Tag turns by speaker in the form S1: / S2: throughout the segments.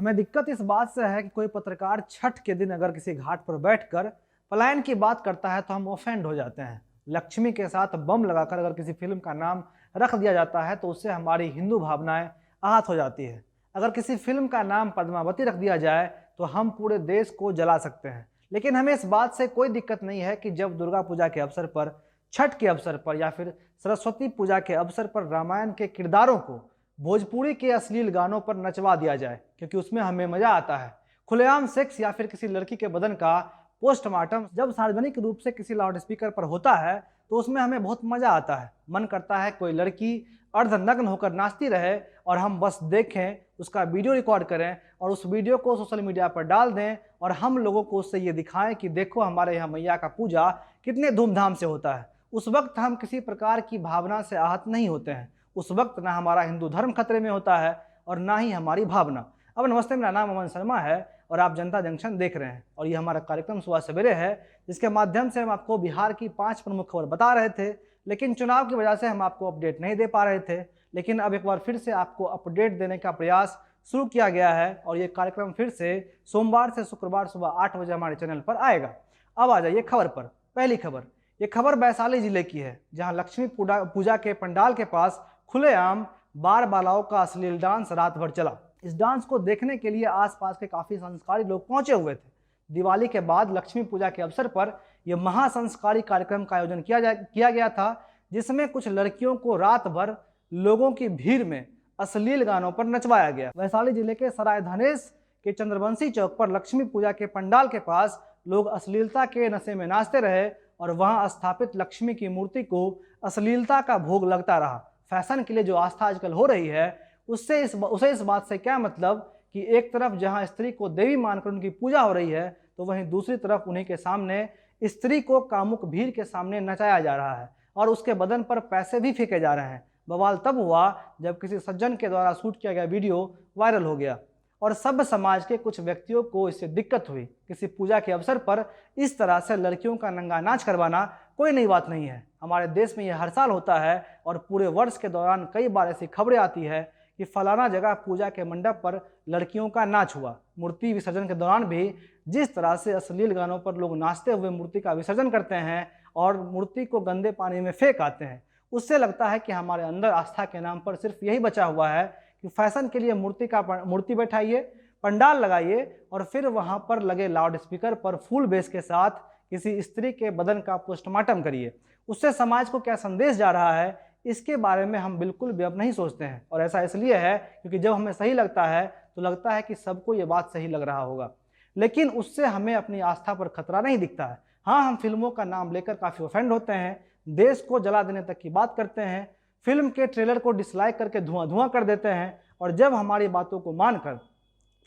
S1: हमें दिक्कत इस बात से है कि कोई पत्रकार छठ के दिन अगर किसी घाट पर बैठकर पलायन की बात करता है तो हम ऑफेंड हो जाते हैं। लक्ष्मी के साथ बम लगाकर अगर किसी फिल्म का नाम रख दिया जाता है तो उससे हमारी हिंदू भावनाएं आहत हो जाती है। अगर किसी फिल्म का नाम पद्मावती रख दिया जाए तो हम पूरे देश को जला सकते हैं। लेकिन हमें इस बात से कोई दिक्कत नहीं है कि जब दुर्गा पूजा के अवसर पर, छठ के अवसर पर या फिर सरस्वती पूजा के अवसर पर रामायण के किरदारों को भोजपुरी के अश्लील गानों पर नचवा दिया जाए, क्योंकि उसमें हमें मजा आता है। खुलेआम सेक्स या फिर किसी लड़की के बदन का पोस्टमार्टम जब सार्वजनिक रूप से किसी लाउड स्पीकर पर होता है तो उसमें हमें बहुत मजा आता है। मन करता है कोई लड़की अर्धनग्न होकर नाचती रहे और हम बस देखें, उसका वीडियो रिकॉर्ड करें और उस वीडियो को सोशल मीडिया पर डाल दें और हम लोगों को उससे ये दिखाएं कि देखो हमारे यहाँ मैया का पूजा कितने धूमधाम से होता है। उस वक्त हम किसी प्रकार की भावना से आहत नहीं होते हैं। उस वक्त ना हमारा हिंदू धर्म खतरे में होता है और ना ही हमारी भावना। अब नमस्ते, मेरा नाम अमन शर्मा है और आप जनता जंक्शन देख रहे हैं और ये हमारा कार्यक्रम सुबह सवेरे है, जिसके माध्यम से हम आपको बिहार की 5 प्रमुख खबर बता रहे थे। लेकिन चुनाव की वजह से हम आपको अपडेट नहीं दे पा रहे थे, लेकिन अब एक बार फिर से आपको अपडेट देने का प्रयास शुरू किया गया है और ये कार्यक्रम फिर से सोमवार से शुक्रवार सुबह 8 बजे हमारे चैनल पर आएगा। अब आ जाइए खबर पर। पहली खबर, ये खबर वैशाली जिले की है, जहां लक्ष्मी पूजा के पंडाल के पास खुलेआम बार बालाओं का अश्लील डांस रात भर चला। इस डांस को देखने के लिए आसपास के काफी संस्कारी लोग पहुंचे हुए थे। दिवाली के बाद लक्ष्मी पूजा के अवसर पर यह महासंस्कारी कार्यक्रम का आयोजन किया गया था, जिसमें कुछ लड़कियों को रात भर लोगों की भीड़ में अश्लील गानों पर नचवाया गया। वैशाली जिले के सराय धनेश के चंद्रवंशी चौक पर लक्ष्मी पूजा के पंडाल के पास लोग अश्लीलता के नशे में नाचते रहे और वहां स्थापित लक्ष्मी की मूर्ति को अश्लीलता का भोग लगता रहा। फैशन के लिए जो आस्था आजकल हो रही है उसे इस बात से क्या मतलब कि एक तरफ जहां स्त्री को देवी मानकर उनकी पूजा हो रही है तो वहीं दूसरी तरफ उन्हीं के सामने स्त्री को कामुक भीड़ के सामने नचाया जा रहा है और उसके बदन पर पैसे भी फेंके जा रहे हैं। बवाल तब हुआ जब किसी सज्जन के द्वारा शूट किया गया वीडियो वायरल हो गया और सब समाज के कुछ व्यक्तियों को इससे दिक्कत हुई। किसी पूजा के अवसर पर इस तरह से लड़कियों का नंगा नाच करवाना कोई नई बात नहीं है। हमारे देश में यह हर साल होता है और पूरे वर्ष के दौरान कई बार ऐसी खबरें आती है कि फलाना जगह पूजा के मंडप पर लड़कियों का नाच हुआ। मूर्ति विसर्जन के दौरान भी जिस तरह से अश्लील गानों पर लोग नाचते हुए मूर्ति का विसर्जन करते हैं और मूर्ति को गंदे पानी में फेंक आते हैं, उससे लगता है कि हमारे अंदर आस्था के नाम पर सिर्फ यही बचा हुआ है कि फैशन के लिए मूर्ति बैठाइए, पंडाल लगाइए और फिर वहां पर लगे लाउड स्पीकर पर फुल बेस के साथ किसी स्त्री के बदन का पोस्टमार्टम करिए। उससे समाज को क्या संदेश जा रहा है, इसके बारे में हम बिल्कुल भी अब नहीं सोचते हैं। और ऐसा इसलिए है क्योंकि जब हमें सही लगता है तो लगता है कि सबको ये बात सही लग रहा होगा, लेकिन उससे हमें अपनी आस्था पर खतरा नहीं दिखता है। हाँ, हम फिल्मों का नाम लेकर काफ़ी ऑफेंड होते हैं, देश को जला देने तक की बात करते हैं, फिल्म के ट्रेलर को डिसलाइक करके धुआं धुआं कर देते हैं और जब हमारी बातों को मानकर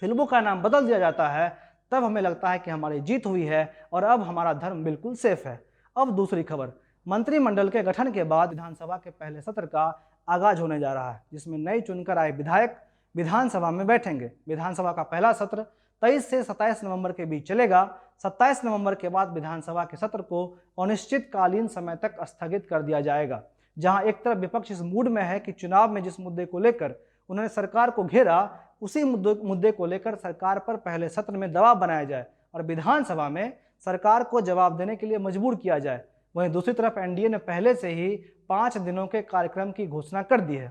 S1: फिल्मों का नाम बदल दिया जाता है तब हमें लगता है कि हमारी जीत हुई है और अब हमारा धर्म बिल्कुल सेफ है। अब दूसरी खबर, मंत्रिमंडल के गठन के बाद विधानसभा के पहले सत्र का आगाज होने जा रहा है, जिसमें नए चुनकर आए विधायक विधानसभा में बैठेंगे। विधानसभा का पहला सत्र 23 से 27 नवंबर के बीच चलेगा। 27 नवंबर के बाद विधानसभा के सत्र को अनिश्चितकालीन समय तक स्थगित कर दिया जाएगा। जहां एक तरफ विपक्ष इस मूड में है कि चुनाव में जिस मुद्दे को लेकर उन्होंने सरकार को घेरा, उसी मुद्दे को लेकर सरकार पर पहले सत्र में दबाव बनाया जाए और विधानसभा में सरकार को जवाब देने के लिए मजबूर किया जाए। वहीं दूसरी तरफ एनडीए ने पहले से ही 5 दिनों के कार्यक्रम की घोषणा कर दी है।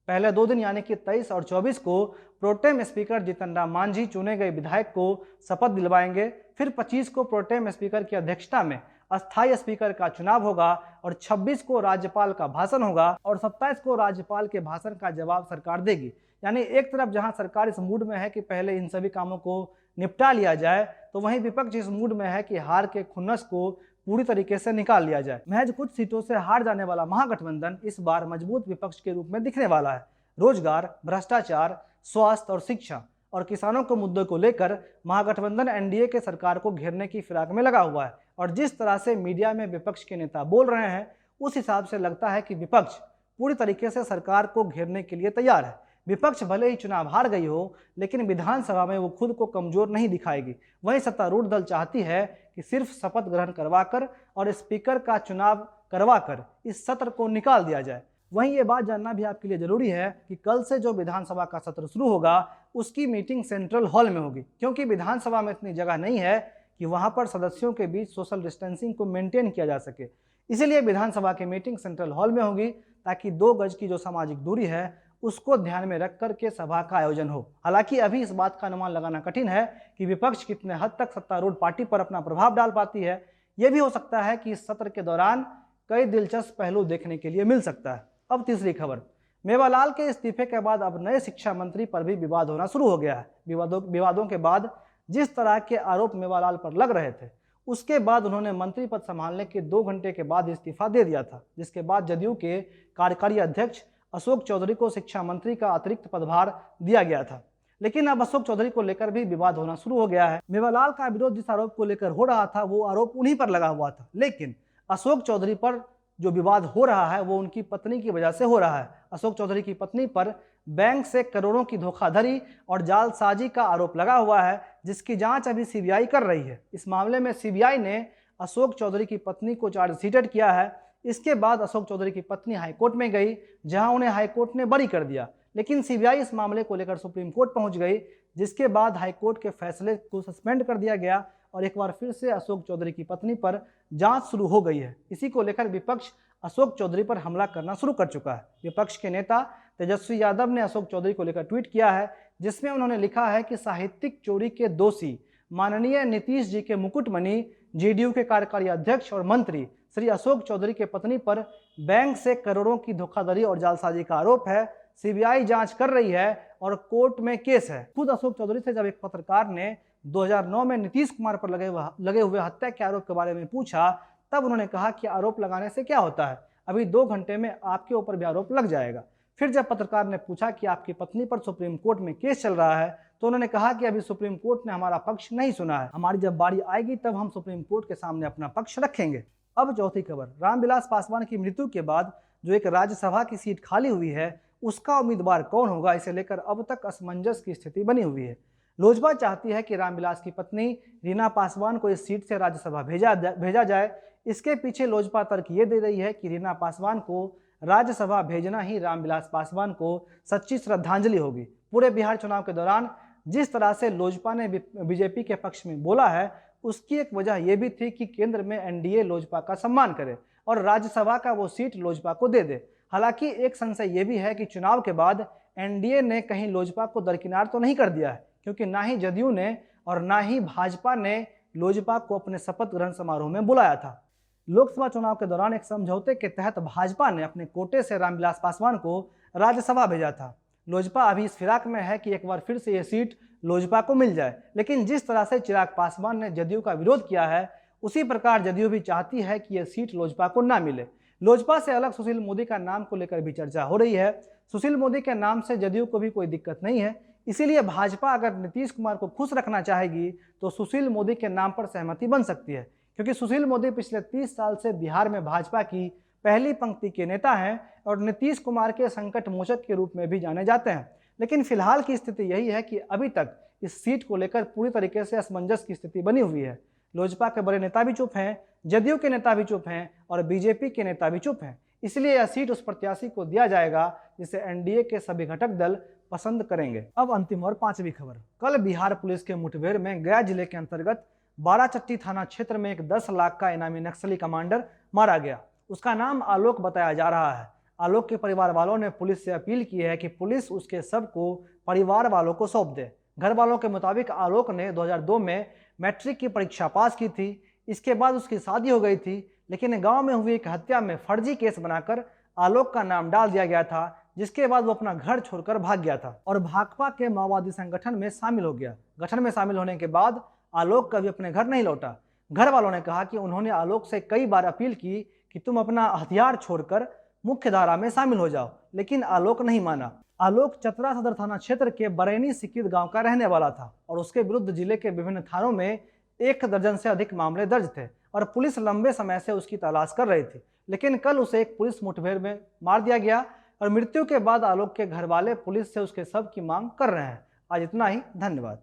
S1: पहले 2 दिन यानी कि 23 और 24 को प्रोटेम स्पीकर जीतन राम मांझी चुने गए विधायक को शपथ दिलवाएंगे। फिर 25 को प्रोटेम स्पीकर की अध्यक्षता में अस्थायी स्पीकर का चुनाव होगा और 26 को राज्यपाल का भाषण होगा और 27 को राज्यपाल के भाषण का जवाब सरकार देगी। यानी एक तरफ जहां सरकार इस मूड में है कि पहले इन सभी कामों को निपटा लिया जाए, तो वहीं विपक्ष इस मूड में है कि हार के खुन्नस को पूरी तरीके से निकाल लिया जाए। महज कुछ सीटों से हार जाने वाला महागठबंधन इस बार मजबूत विपक्ष के रूप में दिखने वाला है। रोजगार, भ्रष्टाचार, स्वास्थ्य और शिक्षा और किसानों के मुद्दों को लेकर महागठबंधन एनडीए के सरकार को घेरने की फिराक में लगा हुआ है और जिस तरह से मीडिया में विपक्ष के नेता बोल रहे हैं उस हिसाब से लगता है कि विपक्ष पूरी तरीके से सरकार को घेरने के लिए तैयार है। विपक्ष भले ही चुनाव हार गई हो, लेकिन विधानसभा में वो खुद को कमजोर नहीं दिखाएगी। वहीं सत्तारूढ़ दल चाहती है कि सिर्फ शपथ ग्रहण करवाकर और स्पीकर का चुनाव करवाकर इस सत्र को निकाल दिया जाए। वहीं ये बात जानना भी आपके लिए जरूरी है कि कल से जो विधानसभा का सत्र शुरू होगा उसकी मीटिंग सेंट्रल हॉल में होगी, क्योंकि विधानसभा में इतनी जगह नहीं है कि वहां पर सदस्यों के बीच सोशल डिस्टेंसिंग को मेंटेन किया जा सके। इसीलिए विधानसभा की मीटिंग सेंट्रल हॉल में होगी, ताकि 2 गज की जो सामाजिक दूरी है उसको ध्यान में रख करके सभा का आयोजन हो। हालांकि अभी इस बात का अनुमान लगाना कठिन है कि विपक्ष कितने हद तक सत्तारूढ़ पार्टी पर अपना प्रभाव डाल पाती है। यह भी हो सकता है कि इस सत्र के दौरान कई दिलचस्प पहलू देखने के लिए मिल सकता है। अब तीसरी खबर, मेवालाल के इस्तीफे के बाद अब नए शिक्षा मंत्री पर भी विवाद होना शुरू हो गया है। विवादों के बाद जिस तरह के आरोप मेवालाल पर लग रहे थे, उसके बाद उन्होंने मंत्री पद संभालने के 2 घंटे के बाद इस्तीफा दे दिया था, जिसके बाद जदयू के कार्यकारी अध्यक्ष अशोक चौधरी को शिक्षा मंत्री का अतिरिक्त पदभार दिया गया था। लेकिन अब अशोक चौधरी को लेकर भी विवाद होना शुरू हो गया है। मेवालाल का विरोध जिस आरोप को लेकर हो रहा था वो आरोप उन्हीं पर लगा हुआ था, लेकिन अशोक चौधरी पर जो विवाद हो रहा है वो उनकी पत्नी की वजह से हो रहा है। अशोक चौधरी की पत्नी पर बैंक से करोड़ों की धोखाधड़ी और जालसाजी का आरोप लगा हुआ है, जिसकी जांच अभी सीबीआई कर रही है। इस मामले में सीबीआई ने अशोक चौधरी की पत्नी को चार्जशीटेड किया है। इसके बाद अशोक चौधरी की पत्नी हाईकोर्ट में गई, जहां उन्हें हाईकोर्ट ने बरी कर दिया, लेकिन सीबीआई इस मामले को लेकर सुप्रीम कोर्ट पहुंच गई, जिसके बाद हाईकोर्ट के फैसले को सस्पेंड कर दिया गया और एक बार फिर से अशोक चौधरी की पत्नी पर जांच शुरू हो गई है। इसी को लेकर विपक्ष अशोक चौधरी पर हमला करना शुरू कर चुका है। विपक्ष के नेता तेजस्वी यादव ने अशोक चौधरी को लेकर ट्वीट किया है, जिसमें उन्होंने लिखा है कि साहित्यिक चोरी के दोषी माननीय नीतीश जी के मुकुटमणि जेडीयू के कार्यकारी अध्यक्ष और मंत्री श्री अशोक चौधरी के पत्नी पर बैंक से करोड़ों की धोखाधड़ी और जालसाजी का आरोप है। सीबीआई जांच कर रही है और कोर्ट में केस है। खुद अशोक चौधरी से जब एक पत्रकार ने 2009 में नीतीश कुमार पर लगे हुए हत्या के आरोप के बारे में पूछा, तब उन्होंने कहा कि आरोप लगाने से क्या होता है, अभी 2 घंटे में आपके ऊपर भी आरोप लग जाएगा। फिर जब पत्रकार ने पूछा कि आपकी पत्नी पर सुप्रीम कोर्ट में केस चल रहा है, तो उन्होंने कहा कि अभी सुप्रीम कोर्ट ने हमारा पक्ष नहीं सुना है, हमारी जब बारी आएगी तब हम सुप्रीम कोर्ट के सामने अपना पक्ष रखेंगे। अब चौथी खबर, रामविलास पासवान की मृत्यु के बाद जो एक राज्यसभा की सीट खाली हुई है उसका उम्मीदवार कौन होगा, इसे लेकर अब तक असमंजस की स्थिति बनी हुई है। लोजपा चाहती है कि रामविलास की पत्नी रीना पासवान को इस सीट से राज्यसभा भेजा जाए। इसके पीछे लोजपा तर्क ये दे रही है कि रीना पासवान को राज्यसभा भेजना ही रामविलास पासवान को सच्ची श्रद्धांजलि होगी। पूरे बिहार चुनाव के दौरान जिस तरह से लोजपा ने बीजेपी के पक्ष में बोला है, उसकी एक वजह यह भी थी कि केंद्र में एनडीए लोजपा का सम्मान करे और राज्यसभा का वो सीट लोजपा को दे दे। हालांकि एक संशय यह भी है कि चुनाव के बाद एनडीए ने कहीं लोजपा को दरकिनार तो नहीं कर दिया है, क्योंकि ना ही जदयू ने और ना ही भाजपा ने लोजपा को अपने शपथ ग्रहण समारोह में बुलाया था। लोकसभा चुनाव के दौरान एक समझौते के तहत भाजपा ने अपने कोटे से रामविलास पासवान को राज्यसभा भेजा था। लोजपा अभी इस फिराक में है कि एक बार फिर से यह सीट लोजपा को मिल जाए, लेकिन जिस तरह से चिराग पासवान ने जदयू का विरोध किया है, उसी प्रकार जदयू भी चाहती है कि यह सीट लोजपा को ना मिले। लोजपा से अलग सुशील मोदी का नाम को लेकर भी चर्चा हो रही है। सुशील मोदी के नाम से जदयू को भी कोई दिक्कत नहीं है, इसीलिए भाजपा अगर नीतीश कुमार को खुश रखना चाहेगी तो सुशील मोदी के नाम पर सहमति बन सकती है, क्योंकि सुशील मोदी पिछले 30 साल से बिहार में भाजपा की पहली पंक्ति के नेता हैं और नीतीश कुमार के संकट मोचक के रूप में भी जाने जाते हैं। लेकिन फिलहाल की स्थिति यही है कि अभी तक इस सीट को लेकर पूरी तरीके से असमंजस की स्थिति बनी हुई है। लोजपा के बड़े नेता भी चुप हैं, जदयू के नेता भी चुप हैं और बीजेपी के नेता भी चुप हैं। इसलिए यह सीट उस प्रत्याशी को दिया जाएगा जिसे एनडीए के सभी घटक दल पसंद करेंगे। अब अंतिम और 5वीं खबर, कल बिहार पुलिस के मुठभेड़ में गया जिले के अंतर्गत बाराचट्टी थाना क्षेत्र में एक 10 लाख का इनामी नक्सली कमांडर मारा गया। उसका नाम आलोक बताया जा रहा है। आलोक के परिवार वालों ने पुलिस से अपील की है कि पुलिस उसके शव को परिवार वालों को सौंप दे। घर वालों के मुताबिक आलोक ने 2002 में मैट्रिक की परीक्षा पास की थी। इसके बाद उसकी शादी हो गई थी, लेकिन गांव में हुई एक हत्या में फर्जी केस बनाकर आलोक का नाम डाल दिया गया था, जिसके बाद वो अपना घर छोड़कर भाग गया था और भाकपा के माओवादी संगठन में शामिल हो गया। गठन में शामिल होने के बाद आलोक कभी अपने घर नहीं लौटा। घर वालों ने कहा कि उन्होंने आलोक से कई बार अपील की कि तुम अपना हथियार छोड़कर मुख्य धारा में शामिल हो जाओ, लेकिन आलोक नहीं माना। आलोक चतरा सदर थाना क्षेत्र के बरैनी सिकिद गांव का रहने वाला था और उसके विरुद्ध जिले के विभिन्न थानों में 1 दर्जन से अधिक मामले दर्ज थे और पुलिस लंबे समय से उसकी तलाश कर रही थी। लेकिन कल उसे एक पुलिस मुठभेड़ में मार दिया गया और मृत्यु के बाद आलोक के घर वाले पुलिस से उसके शव की मांग कर रहे हैं। आज इतना ही, धन्यवाद।